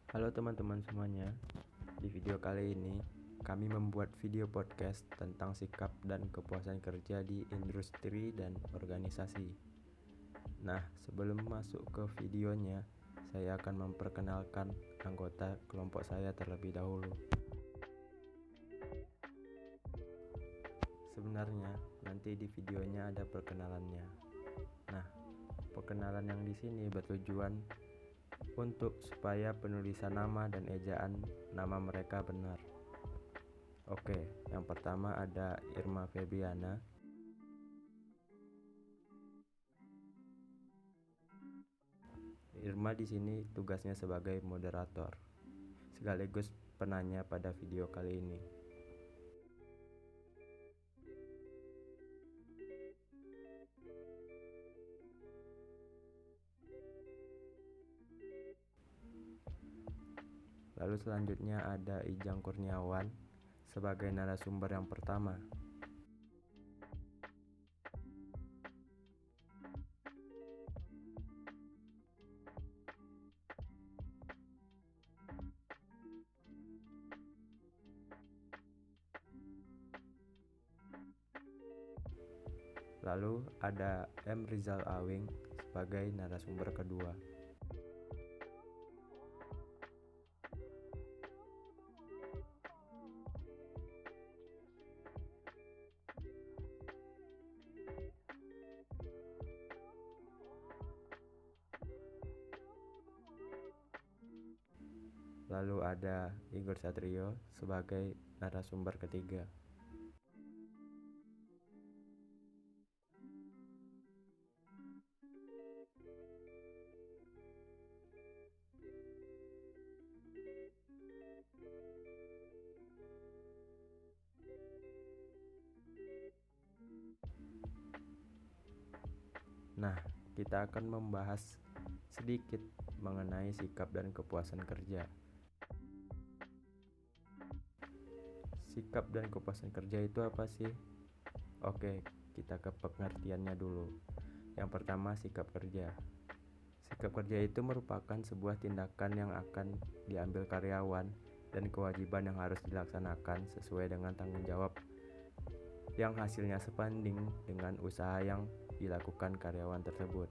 Halo teman-teman semuanya. Di video kali ini kami membuat video podcast tentang sikap dan kepuasan kerja di industri dan organisasi. Nah, sebelum masuk ke videonya, saya akan memperkenalkan anggota kelompok saya terlebih dahulu. Sebenarnya nanti di videonya ada perkenalannya. Nah, perkenalan yang di sini bertujuan untuk supaya penulisan nama dan ejaan nama mereka benar. Oke, yang pertama ada Irma Febriana. Irma di sini tugasnya sebagai moderator, sekaligus penanya pada video kali ini. Lalu selanjutnya ada Ijang Kurniawan sebagai narasumber yang pertama. Lalu ada M. Rizal Awing sebagai narasumber kedua. Lalu ada Igor Satrio sebagai narasumber ketiga. Nah, kita akan membahas sedikit mengenai sikap dan kepuasan kerja. Sikap dan kepuasan kerja itu apa sih? Oke, kita ke pengertiannya dulu. Yang pertama, sikap kerja. Sikap kerja itu merupakan sebuah tindakan yang akan diambil karyawan dan kewajiban yang harus dilaksanakan sesuai dengan tanggung jawab yang hasilnya sebanding dengan usaha yang dilakukan karyawan tersebut.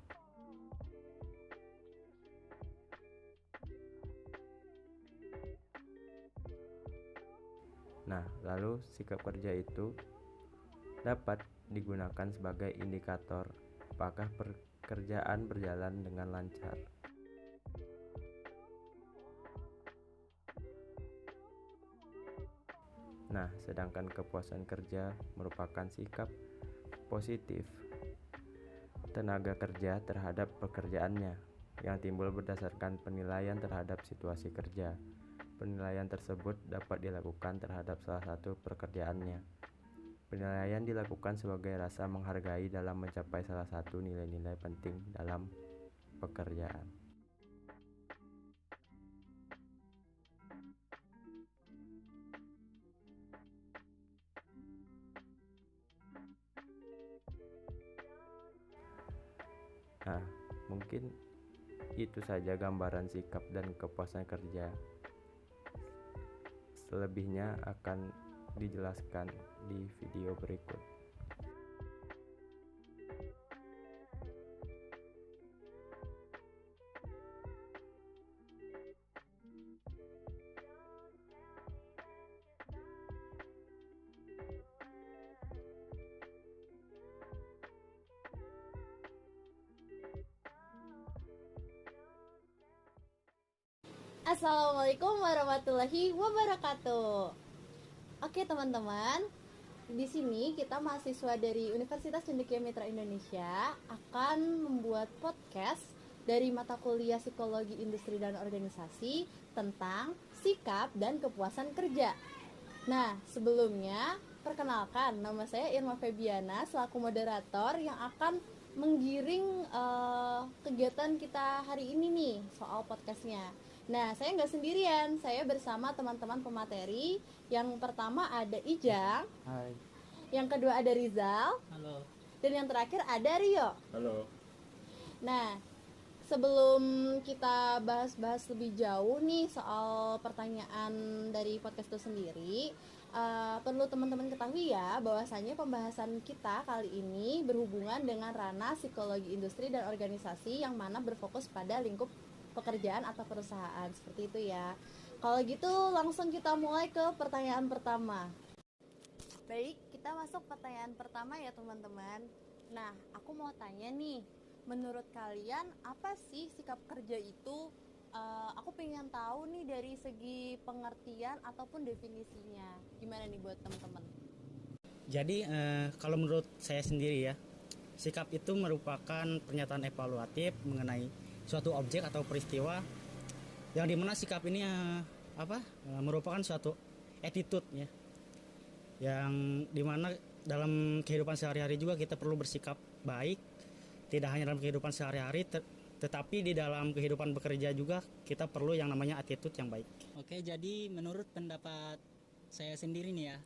Nah, lalu sikap kerja itu dapat digunakan sebagai indikator apakah pekerjaan berjalan dengan lancar. Nah, sedangkan kepuasan kerja merupakan sikap positif tenaga kerja terhadap pekerjaannya yang timbul berdasarkan penilaian terhadap situasi kerja. Penilaian tersebut dapat dilakukan terhadap salah satu pekerjaannya. Penilaian dilakukan sebagai rasa menghargai dalam mencapai salah satu nilai-nilai penting dalam pekerjaan. Nah, mungkin itu saja gambaran sikap dan kepuasan kerja. Selebihnya akan dijelaskan di video berikut. Assalamualaikum warahmatullahi wabarakatuh. Oke teman-teman, di sini kita mahasiswa dari Universitas Cendekia Mitra Indonesia akan membuat podcast dari mata kuliah Psikologi Industri dan Organisasi tentang sikap dan kepuasan kerja. Nah, sebelumnya perkenalkan, nama saya Irma Febriana selaku moderator yang akan menggiring kegiatan kita hari ini nih soal podcastnya. Nah, saya nggak sendirian, saya bersama teman-teman pemateri. Yang pertama ada Ijang. Hai. Yang kedua ada Rizal. Halo. Dan yang terakhir ada Rio. Halo. Nah, sebelum kita bahas-bahas lebih jauh nih soal pertanyaan dari podcast itu sendiri, perlu teman-teman ketahui ya bahwasanya pembahasan kita kali ini berhubungan dengan ranah psikologi industri dan organisasi yang mana berfokus pada lingkup pekerjaan atau perusahaan, seperti itu ya. Kalau gitu langsung kita mulai ke pertanyaan pertama. Baik, kita masuk pertanyaan pertama ya teman-teman. Nah, aku mau tanya nih, menurut kalian apa sih sikap kerja itu? Aku pengen tahu nih dari segi pengertian ataupun definisinya. Gimana nih buat teman-teman? Jadi kalau menurut saya sendiri ya, sikap itu merupakan pernyataan evaluatif mengenai suatu objek atau peristiwa yang dimana sikap ini merupakan suatu attitude ya, yang dimana dalam kehidupan sehari-hari juga kita perlu bersikap baik, tidak hanya dalam kehidupan sehari-hari tetapi di dalam kehidupan bekerja juga kita perlu yang namanya attitude yang baik. Oke, jadi menurut pendapat saya sendiri nih ya,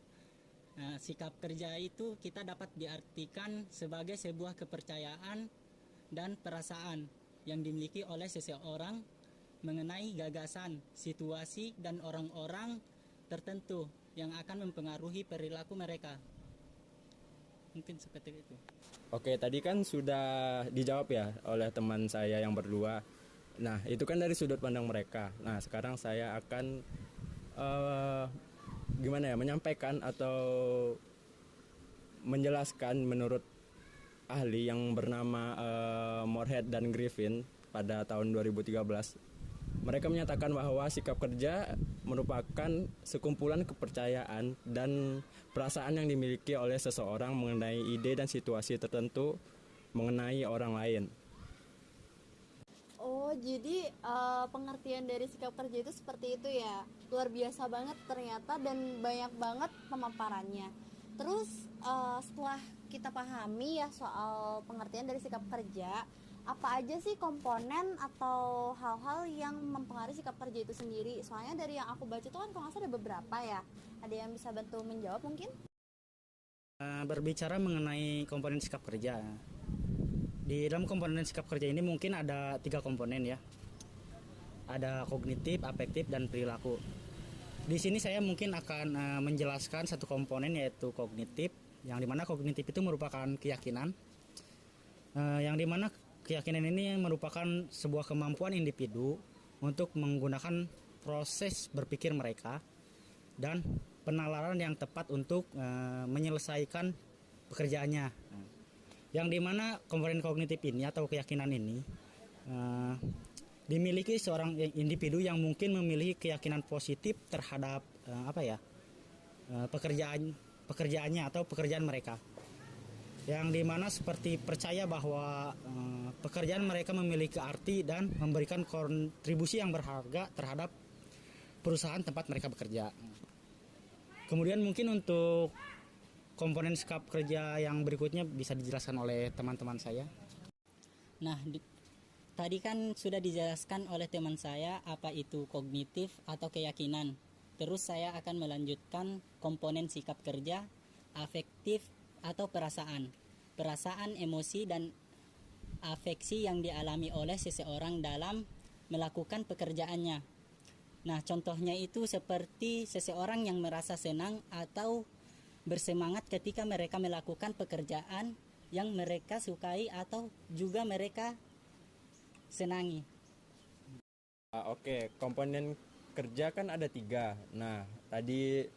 sikap kerja itu kita dapat diartikan sebagai sebuah kepercayaan dan perasaan yang dimiliki oleh seseorang mengenai gagasan, situasi, dan orang-orang tertentu yang akan mempengaruhi perilaku mereka. Mungkin seperti itu. Oke, tadi kan sudah dijawab ya oleh teman saya yang berdua. Nah, itu kan dari sudut pandang mereka. Nah, sekarang saya akan menyampaikan atau menjelaskan menurut ahli yang bernama Moorhead dan Griffin pada tahun 2013. Mereka menyatakan bahwa sikap kerja merupakan sekumpulan kepercayaan dan perasaan yang dimiliki oleh seseorang mengenai ide dan situasi tertentu mengenai orang lain. Oh, jadi pengertian dari sikap kerja itu seperti itu ya. Luar biasa banget ternyata dan banyak banget pemaparannya. Terus setelah kita pahami ya soal pengertian dari sikap kerja, apa aja sih komponen atau hal-hal yang mempengaruhi sikap kerja itu sendiri? Soalnya dari yang aku baca itu kan kalau nggak salah ada beberapa ya. Ada yang bisa bantu menjawab mungkin? Berbicara mengenai komponen sikap kerja, di dalam komponen sikap kerja ini mungkin ada 3 komponen ya. Ada kognitif, afektif, dan perilaku. Di sini saya mungkin akan menjelaskan satu komponen yaitu kognitif, yang dimana kognitif itu merupakan keyakinan, yang dimana keyakinan ini merupakan sebuah kemampuan individu untuk menggunakan proses berpikir mereka dan penalaran yang tepat untuk menyelesaikan pekerjaannya. Yang dimana komponen kognitif ini atau keyakinan ini dimiliki seorang individu yang mungkin memiliki keyakinan positif terhadap pekerjaannya atau pekerjaan mereka, yang dimana seperti percaya bahwa pekerjaan mereka memiliki arti dan memberikan kontribusi yang berharga terhadap perusahaan tempat mereka bekerja. Kemudian mungkin untuk komponen sikap kerja yang berikutnya bisa dijelaskan oleh teman-teman saya. Nah, tadi kan sudah dijelaskan oleh teman saya apa itu kognitif atau keyakinan. Terus saya akan melanjutkan komponen sikap kerja, afektif atau perasaan. Perasaan, emosi, dan afeksi yang dialami oleh seseorang dalam melakukan pekerjaannya. Nah, contohnya itu seperti seseorang yang merasa senang atau bersemangat ketika mereka melakukan pekerjaan yang mereka sukai atau juga mereka senangi. Oke, komponen kerja kan ada 3. Nah, tadi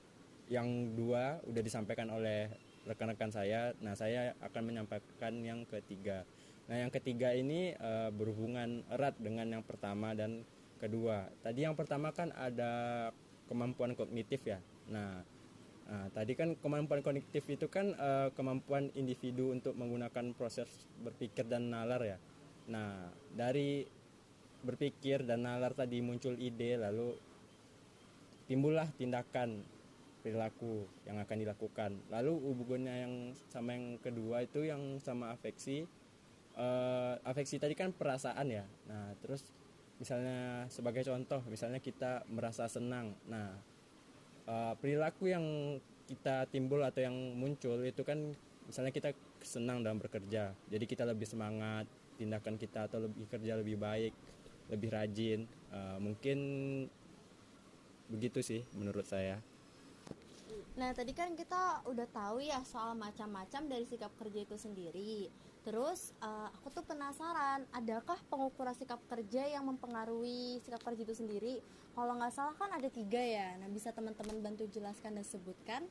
yang 2 udah disampaikan oleh rekan-rekan saya. Nah, saya akan menyampaikan yang ketiga. Nah, yang ketiga ini berhubungan erat dengan yang pertama dan kedua. Tadi yang pertama kan ada kemampuan kognitif ya. Nah, tadi kan kemampuan kognitif itu kan kemampuan individu untuk menggunakan proses berpikir dan nalar ya. Nah, dari berpikir dan nalar tadi muncul ide, lalu timbullah tindakan, perilaku yang akan dilakukan. Lalu hubungannya yang sama yang kedua itu yang sama afeksi. Afeksi tadi kan perasaan ya. Nah, terus misalnya sebagai contoh, misalnya kita merasa senang. Nah, perilaku yang kita timbul atau yang muncul itu kan misalnya kita senang dalam bekerja, jadi kita lebih semangat, tindakan kita atau lebih kerja lebih baik, lebih rajin. Mungkin begitu sih menurut saya. Nah, tadi kan kita udah tahu ya soal macam-macam dari sikap kerja itu sendiri. Terus aku tuh penasaran, adakah pengukuran sikap kerja yang mempengaruhi sikap kerja itu sendiri? Kalau nggak salah kan ada 3 ya. Nah, bisa teman-teman bantu jelaskan dan sebutkan?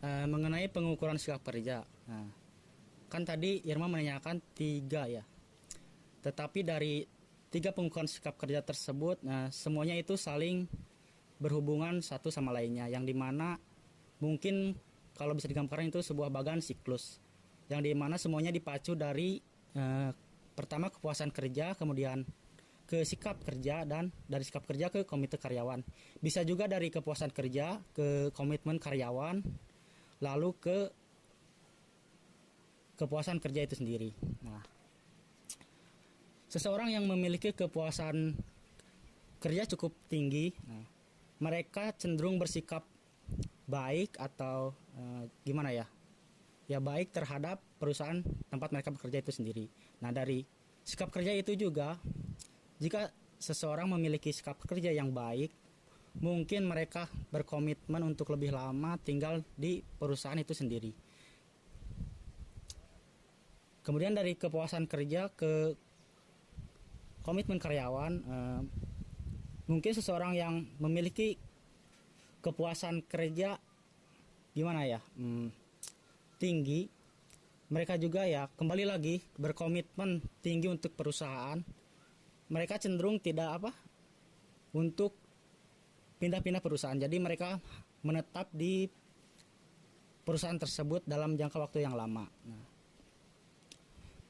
Mengenai pengukuran sikap kerja, nah, kan tadi Irma menanyakan 3 ya. Tetapi dari 3 pengukuran sikap kerja tersebut, nah, semuanya itu saling berhubungan satu sama lainnya, yang dimana mungkin kalau bisa digambarkan itu sebuah bagan siklus, yang dimana semuanya dipacu dari pertama kepuasan kerja, kemudian ke sikap kerja, dan dari sikap kerja ke komite karyawan. Bisa juga dari kepuasan kerja ke komitmen karyawan, lalu ke kepuasan kerja itu sendiri. Nah, seseorang yang memiliki kepuasan kerja cukup tinggi, nah, mereka cenderung bersikap baik atau gimana ya? Ya, baik terhadap perusahaan tempat mereka bekerja itu sendiri. Nah, dari sikap kerja itu juga, jika seseorang memiliki sikap kerja yang baik, mungkin mereka berkomitmen untuk lebih lama tinggal di perusahaan itu sendiri. Kemudian dari kepuasan kerja ke komitmen karyawan, mungkin seseorang yang memiliki kepuasan kerja gimana ya, tinggi, mereka juga ya kembali lagi berkomitmen tinggi untuk perusahaan. Mereka cenderung tidak untuk pindah-pindah perusahaan. Jadi mereka menetap di perusahaan tersebut dalam jangka waktu yang lama. Nah,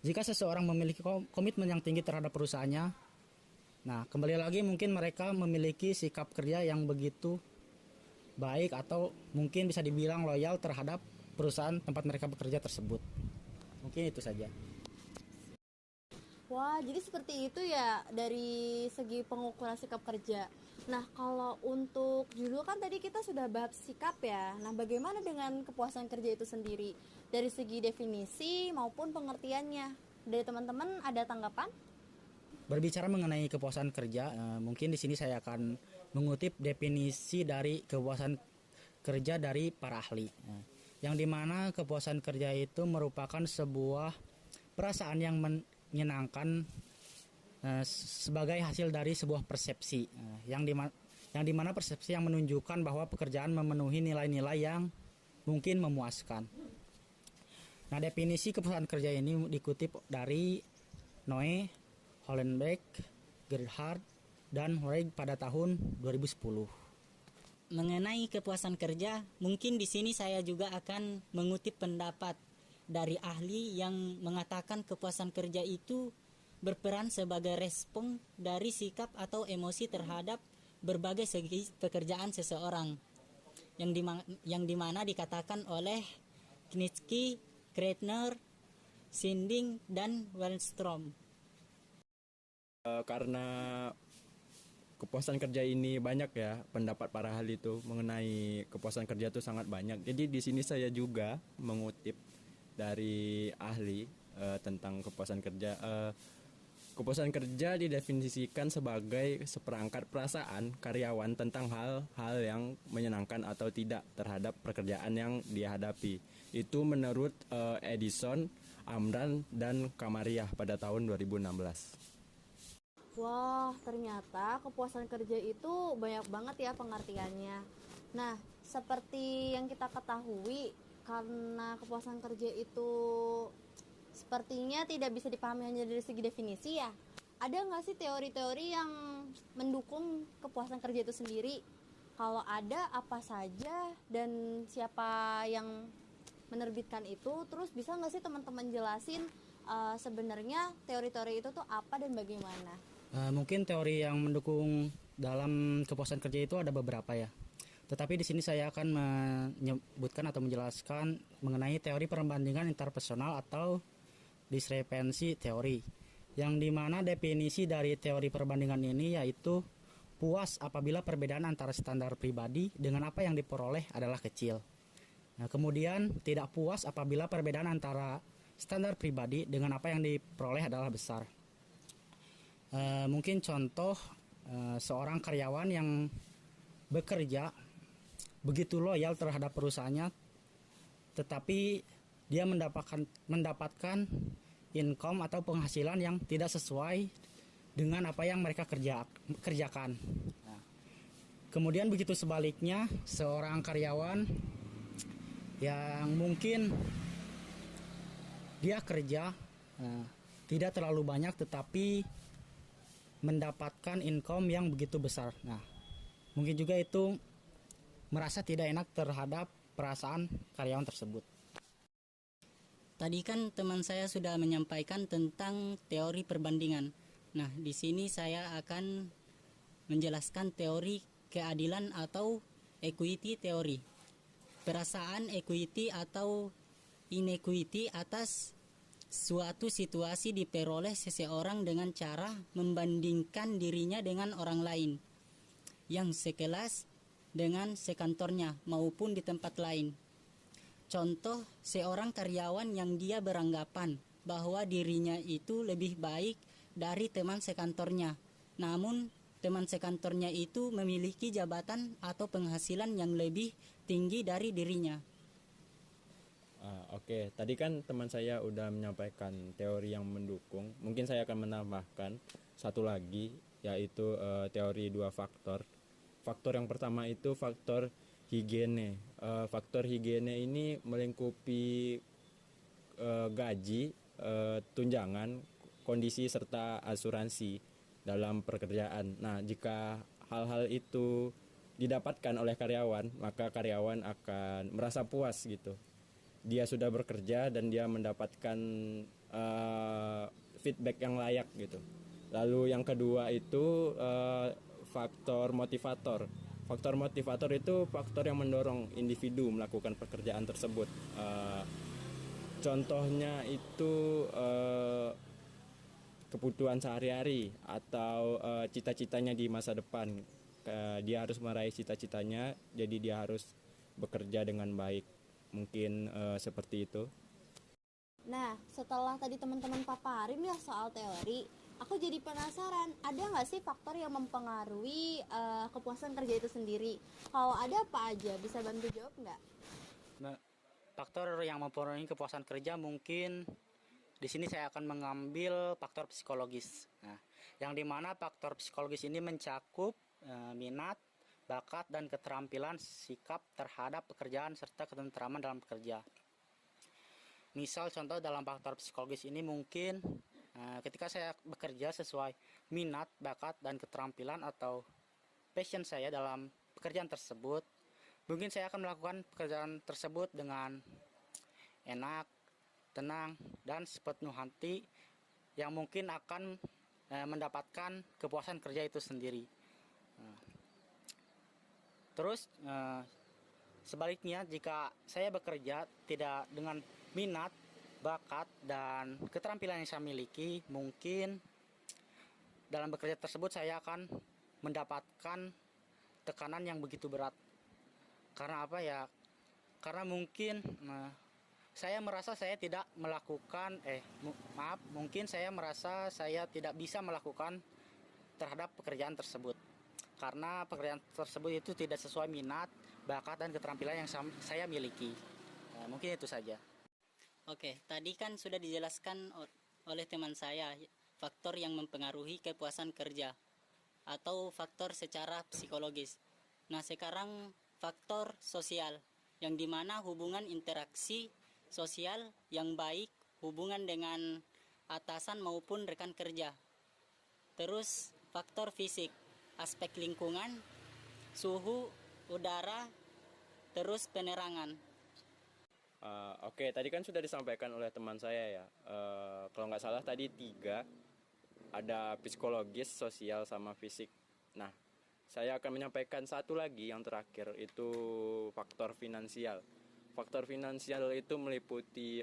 jika seseorang memiliki komitmen yang tinggi terhadap perusahaannya, nah, kembali lagi mungkin mereka memiliki sikap kerja yang begitu baik atau mungkin bisa dibilang loyal terhadap perusahaan tempat mereka bekerja tersebut. Mungkin itu saja. Wah, jadi seperti itu ya dari segi pengukuran sikap kerja. Nah, kalau untuk judul kan tadi kita sudah bahas sikap ya. Nah, bagaimana dengan kepuasan kerja itu sendiri? Dari segi definisi maupun pengertiannya. Dari teman-teman ada tanggapan? Berbicara mengenai kepuasan kerja, mungkin di sini saya akan mengutip definisi dari kepuasan kerja dari para ahli. Yang dimana kepuasan kerja itu merupakan sebuah perasaan yang menyenangkan sebagai hasil dari sebuah persepsi, yang dimana persepsi yang menunjukkan bahwa pekerjaan memenuhi nilai-nilai yang mungkin memuaskan. Nah, definisi kepuasan kerja ini dikutip dari Noe, Hollenbeck, Gerhard, dan Reich pada tahun 2010. Mengenai kepuasan kerja, mungkin di sini saya juga akan mengutip pendapat dari ahli yang mengatakan kepuasan kerja itu berperan sebagai respon dari sikap atau emosi terhadap berbagai segi pekerjaan seseorang, yang dimana dikatakan oleh Knitsky, Kreitner, Sinding, dan Wellstrom. Karena kepuasan kerja ini banyak ya, pendapat para ahli itu mengenai kepuasan kerja itu sangat banyak. Jadi di sini saya juga mengutip dari ahli tentang kepuasan kerja. Kepuasan kerja didefinisikan sebagai seperangkat perasaan karyawan tentang hal-hal yang menyenangkan atau tidak terhadap pekerjaan yang dihadapi. Itu menurut Edison, Amran, dan Kamariah pada tahun 2016. Wah, ternyata kepuasan kerja itu banyak banget ya pengertiannya. Nah, seperti yang kita ketahui, karena kepuasan kerja itu sepertinya tidak bisa dipahami hanya dari segi definisi ya. Ada nggak sih teori-teori yang mendukung kepuasan kerja itu sendiri? Kalau ada, apa saja dan siapa yang menerbitkan itu? Terus bisa nggak sih teman-teman jelasin sebenarnya teori-teori itu tuh apa dan bagaimana? Mungkin teori yang mendukung dalam kepuasan kerja itu ada beberapa ya. Tetapi di sini saya akan menyebutkan atau menjelaskan mengenai teori perbandingan interpersonal atau discrepancy teori. Yang dimana definisi dari teori perbandingan ini yaitu puas apabila perbedaan antara standar pribadi dengan apa yang diperoleh adalah kecil. Nah, kemudian tidak puas apabila perbedaan antara standar pribadi dengan apa yang diperoleh adalah besar. Mungkin contoh seorang karyawan yang bekerja begitu loyal terhadap perusahaannya, tetapi dia mendapatkan income atau penghasilan yang tidak sesuai dengan apa yang mereka kerjakan. Nah, kemudian begitu sebaliknya, seorang karyawan yang mungkin dia kerja tidak terlalu banyak tetapi mendapatkan income yang begitu besar. Nah, mungkin juga itu merasa tidak enak terhadap perasaan karyawan tersebut. Tadi kan teman saya sudah menyampaikan tentang teori perbandingan. Nah, di sini saya akan menjelaskan teori keadilan atau equity teori. Perasaan equity atau inequity atas suatu situasi diperoleh seseorang dengan cara membandingkan dirinya dengan orang lain yang sekelas dengan sekantornya maupun di tempat lain. Contoh, seorang karyawan yang dia beranggapan bahwa dirinya itu lebih baik dari teman sekantornya, namun teman sekantornya itu memiliki jabatan atau penghasilan yang lebih tinggi dari dirinya. Oke, tadi kan teman saya udah menyampaikan teori yang mendukung. Mungkin saya akan menambahkan satu lagi, yaitu teori dua faktor. Faktor yang pertama itu faktor higiene. Faktor higiene ini melingkupi gaji, tunjangan, kondisi serta asuransi dalam pekerjaan. Nah, jika hal-hal itu didapatkan oleh karyawan, maka karyawan akan merasa puas gitu. Dia sudah bekerja dan dia mendapatkan feedback yang layak gitu. Lalu yang kedua itu faktor motivator. Faktor motivator itu faktor yang mendorong individu melakukan pekerjaan tersebut. Contohnya itu kebutuhan sehari-hari atau cita-citanya di masa depan. Dia harus meraih cita-citanya, jadi dia harus bekerja dengan baik. Mungkin seperti itu. Nah, setelah tadi teman-teman paparin ya soal teori, aku jadi penasaran, ada nggak sih faktor yang mempengaruhi kepuasan kerja itu sendiri? Kalau ada apa aja, bisa bantu jawab nggak? Nah, faktor yang mempengaruhi kepuasan kerja mungkin di sini saya akan mengambil faktor psikologis. Nah, yang dimana faktor psikologis ini mencakup minat, bakat, dan keterampilan sikap terhadap pekerjaan serta ketentraman dalam bekerja. Misal contoh dalam faktor psikologis ini mungkin ketika saya bekerja sesuai minat, bakat, dan keterampilan atau passion saya dalam pekerjaan tersebut, mungkin saya akan melakukan pekerjaan tersebut dengan enak, tenang, dan sepenuh hati yang mungkin akan mendapatkan kepuasan kerja itu sendiri. Terus sebaliknya, jika saya bekerja tidak dengan minat, bakat, dan keterampilan yang saya miliki, mungkin dalam bekerja tersebut saya akan mendapatkan tekanan yang begitu berat. Karena apa ya? Karena mungkin saya merasa saya tidak melakukan mungkin saya merasa saya tidak bisa melakukan terhadap pekerjaan tersebut. Karena pekerjaan tersebut itu tidak sesuai minat, bakat, dan keterampilan yang saya miliki. Mungkin itu saja. Oke, tadi kan sudah dijelaskan oleh teman saya faktor yang mempengaruhi kepuasan kerja atau faktor secara psikologis. Nah, sekarang faktor sosial yang dimana hubungan interaksi sosial yang baik, hubungan dengan atasan maupun rekan kerja. Terus faktor fisik, aspek lingkungan, suhu, udara, terus penerangan. Oke, tadi kan sudah disampaikan oleh teman saya ya. Kalau nggak salah tadi 3, ada psikologis, sosial, sama fisik. Nah, saya akan menyampaikan satu lagi yang terakhir, itu faktor finansial. Faktor finansial itu meliputi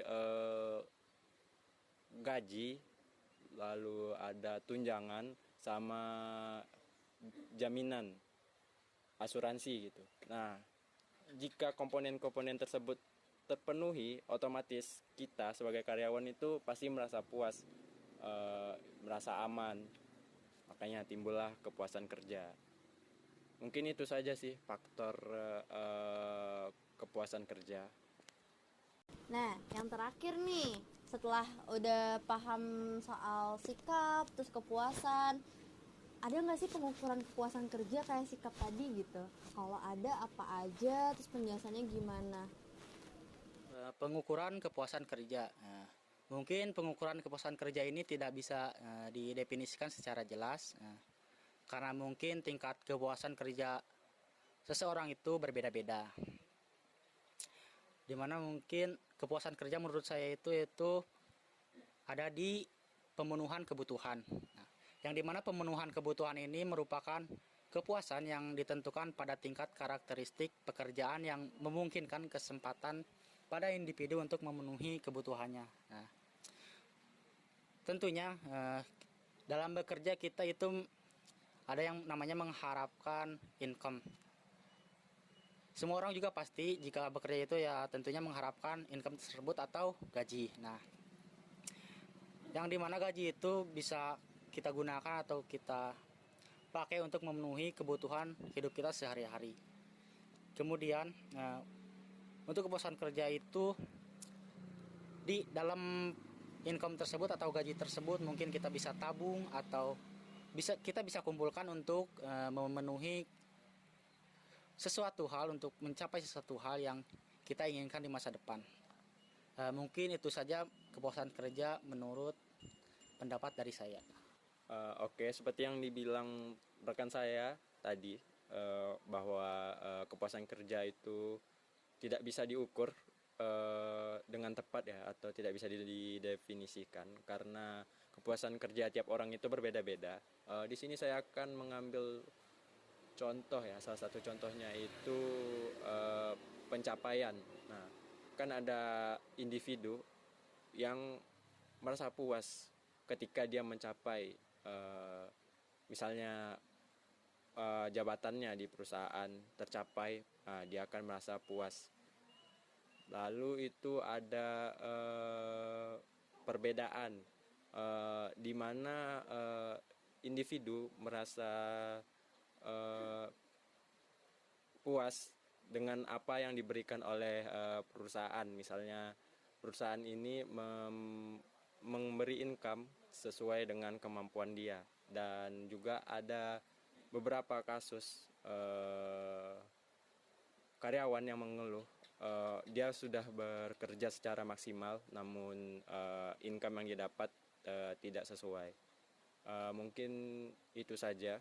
gaji, lalu ada tunjangan, sama jaminan asuransi gitu. Nah, jika komponen-komponen tersebut terpenuhi, otomatis kita sebagai karyawan itu pasti merasa puas, merasa aman. Makanya timbullah kepuasan kerja. Mungkin itu saja sih faktor kepuasan kerja. Nah, yang terakhir nih, setelah udah paham soal sikap, terus kepuasan, ada nggak sih pengukuran kepuasan kerja kayak sikap tadi gitu? Kalau ada apa aja, terus penjelasannya gimana? Pengukuran kepuasan kerja. Nah, mungkin pengukuran kepuasan kerja ini tidak bisa didefinisikan secara jelas, karena mungkin tingkat kepuasan kerja seseorang itu berbeda-beda. Dimana mungkin kepuasan kerja menurut saya itu ada di pemenuhan kebutuhan. Nah, yang dimana pemenuhan kebutuhan ini merupakan kepuasan yang ditentukan pada tingkat karakteristik pekerjaan yang memungkinkan kesempatan pada individu untuk memenuhi kebutuhannya. Nah, tentunya dalam bekerja kita itu ada yang namanya mengharapkan income. Semua orang juga pasti jika bekerja itu ya tentunya mengharapkan income tersebut atau gaji. Nah, yang dimana gaji itu bisa kita gunakan atau kita pakai untuk memenuhi kebutuhan hidup kita sehari-hari. Kemudian untuk kepuasan kerja itu di dalam income tersebut atau gaji tersebut mungkin kita bisa tabung atau kita bisa kumpulkan untuk memenuhi sesuatu hal, untuk mencapai sesuatu hal yang kita inginkan di masa depan. Mungkin itu saja kepuasan kerja menurut pendapat dari saya. Oke, seperti yang dibilang rekan saya tadi, bahwa kepuasan kerja itu tidak bisa diukur dengan tepat ya, atau tidak bisa didefinisikan karena kepuasan kerja tiap orang itu berbeda-beda. Di sini saya akan mengambil contoh ya, salah satu contohnya itu pencapaian. Nah, kan ada individu yang merasa puas ketika dia mencapai misalnya jabatannya di perusahaan tercapai, dia akan merasa puas. Lalu itu ada perbedaan di mana individu merasa puas dengan apa yang diberikan oleh perusahaan. Misalnya perusahaan ini memberi income sesuai dengan kemampuan dia, dan juga ada beberapa kasus karyawan yang mengeluh dia sudah bekerja secara maksimal namun income yang dia dapat tidak sesuai. Mungkin itu saja,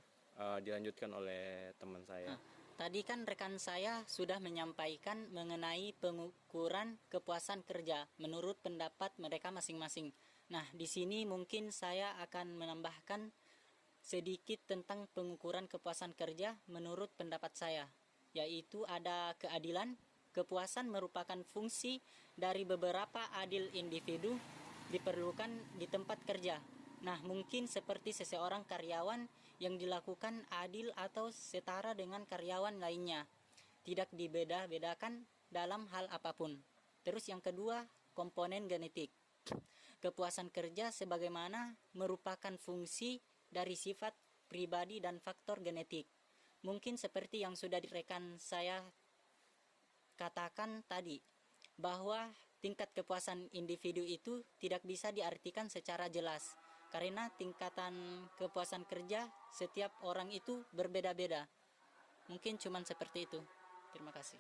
dilanjutkan oleh teman saya. Tadi kan rekan saya sudah menyampaikan mengenai pengukuran kepuasan kerja menurut pendapat mereka masing-masing. Nah, di sini mungkin saya akan menambahkan sedikit tentang pengukuran kepuasan kerja menurut pendapat saya, yaitu ada keadilan. Kepuasan merupakan fungsi dari beberapa adil individu diperlukan di tempat kerja. Nah, mungkin seperti seseorang karyawan yang dilakukan adil atau setara dengan karyawan lainnya, tidak dibeda-bedakan dalam hal apapun. Terus yang kedua, komponen genetik. Kepuasan kerja sebagaimana merupakan fungsi dari sifat pribadi dan faktor genetik. Mungkin seperti yang sudah rekan saya katakan tadi, bahwa tingkat kepuasan individu itu tidak bisa diartikan secara jelas, karena tingkatan kepuasan kerja setiap orang itu berbeda-beda. Mungkin cuman seperti itu. Terima kasih.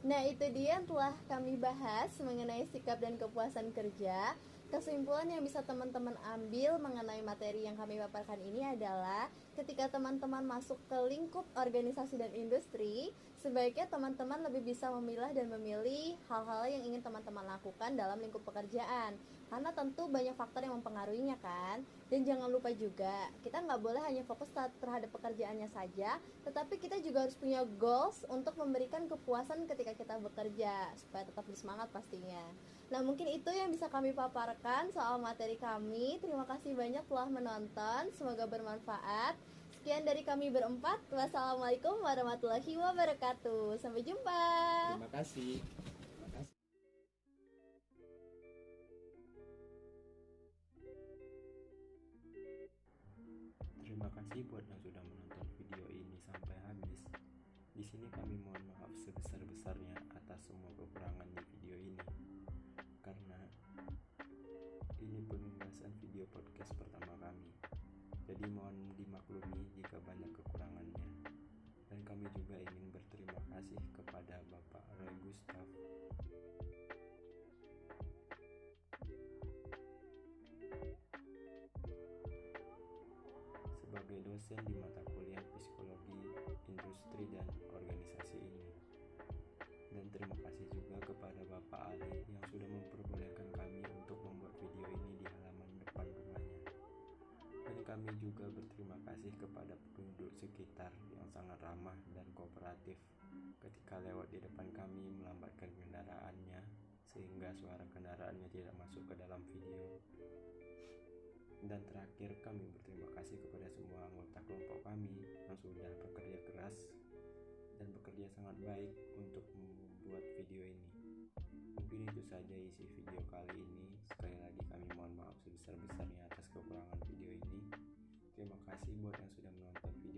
Nah, itu dia yang telah kami bahas mengenai sikap dan kepuasan kerja. Kesimpulan yang bisa teman-teman ambil mengenai materi yang kami paparkan ini adalah ketika teman-teman masuk ke lingkup organisasi dan industri, sebaiknya teman-teman lebih bisa memilah dan memilih hal-hal yang ingin teman-teman lakukan dalam lingkup pekerjaan, karena tentu banyak faktor yang mempengaruhinya kan. Dan jangan lupa juga, kita nggak boleh hanya fokus terhadap pekerjaannya saja, tetapi kita juga harus punya goals untuk memberikan kepuasan ketika kita bekerja, supaya tetap bersemangat pastinya. Nah, mungkin itu yang bisa kami paparkan soal materi kami. Terima kasih banyak telah menonton, semoga bermanfaat. Sekian dari kami berempat. Wassalamualaikum warahmatullahi wabarakatuh. Sampai jumpa. Terima kasih. kasih buat yang sudah menonton video ini sampai habis. Di sini kami mohon maaf sebesar-besarnya atas semua kekurangan di video ini. Karena ini pembahasan video podcast pertama kami. Jadi mohon dimaklumi jika banyak kekurangannya. Dan kami juga ingin berterima kasih kepada Bapak Roy Gustaf sebagai dosen di mata kuliah Psikologi Industri dan Organisasi ini. Dan terima kasih juga kepada Bapak Ali yang sudah memperbolehkan kami untuk membuat video ini di halaman depan rumahnya. Dan kami juga berterima kasih kepada penduduk sekitar yang sangat ramah dan kooperatif ketika lewat di depan kami melambatkan kendaraannya sehingga suara kendaraannya tidak masuk ke dalam video. Dan terakhir, kami berterima kasih kepada semua anggota kelompok kami yang sudah bekerja keras dan bekerja sangat baik untuk membuat video ini. Mungkin itu saja isi video kali ini. Sekali lagi kami mohon maaf sebesar-besarnya atas kekurangan video ini. Terima kasih buat yang sudah menonton video